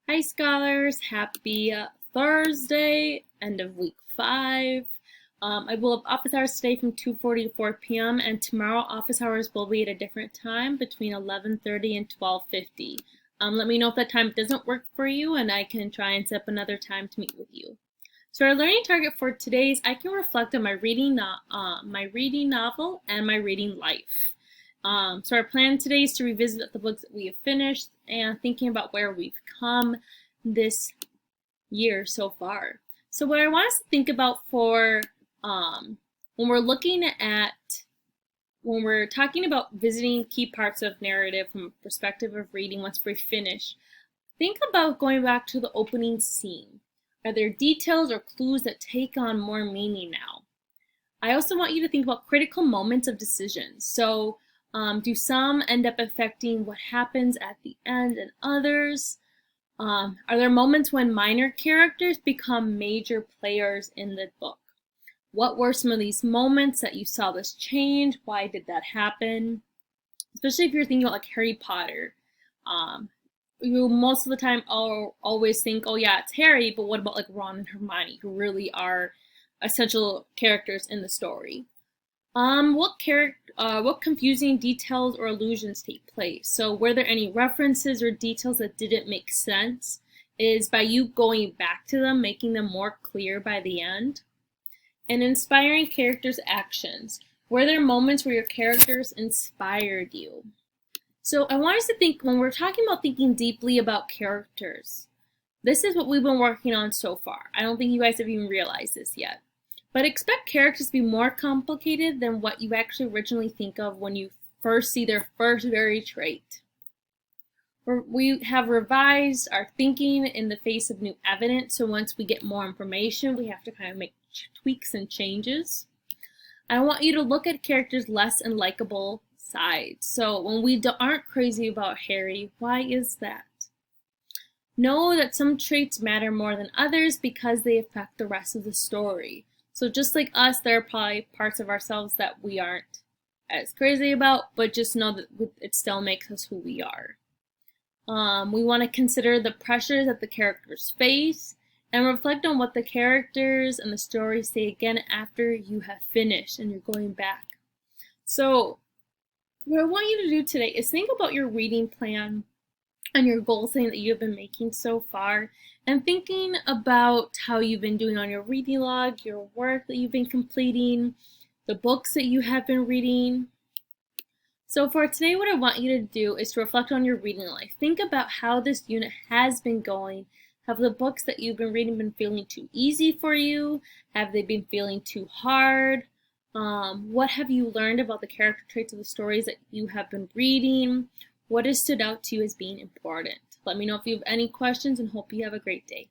Hi scholars, happy Thursday, end of week 5. I will have office hours today from 2:40 to 4 p.m. and tomorrow office hours will be at a different time between 11:30 and 12:50. Let me know if that time doesn't work for you and I can try and set up another time to meet with you. So our learning target for today is I can reflect on my reading novel and my reading life. So our plan today is to revisit the books that we have finished and thinking about where we've come this year so far. So what I want us to think about for when we're talking about visiting key parts of narrative from a perspective of reading once we're finished, think about going back to the opening scene. Are there details or clues that take on more meaning now? I also want you to think about critical moments of decisions. So do some end up affecting what happens at the end and others? Are there moments when minor characters become major players in the book? What were some of these moments that you saw this change? Why did that happen? Especially if you're thinking about like Harry Potter. You most of the time always think, oh yeah, it's Harry, but what about like Ron and Hermione, who really are essential characters in the story? What confusing details or allusions take place? So were there any references or details that didn't make sense? Is by you going back to them, making them more clear by the end? And inspiring characters' actions. Were there moments where your characters inspired you? So I want us to think, when we're talking about thinking deeply about characters, this is what we've been working on so far. I don't think you guys have even realized this yet. But expect characters to be more complicated than what you actually originally think of when you first see their first very trait. We have revised our thinking in the face of new evidence, so once we get more information, we have to kind of make tweaks and changes. I want you to look at characters' less and likable sides. So when we aren't crazy about Harry, why is that? Know that some traits matter more than others because they affect the rest of the story. So just like us, there are probably parts of ourselves that we aren't as crazy about, but just know that it still makes us who we are. We want to consider the pressures that the characters face and reflect on what the characters and the story say again after you have finished and you're going back. So what I want you to do today is think about your reading plan and your goal setting that you've been making so far, and thinking about how you've been doing on your reading log, your work that you've been completing, the books that you have been reading. So for today, what I want you to do is to reflect on your reading life. Think about how this unit has been going. Have the books that you've been reading been feeling too easy for you? Have they been feeling too hard? What have you learned about the character traits of the stories that you have been reading? What has stood out to you as being important? Let me know if you have any questions and hope you have a great day.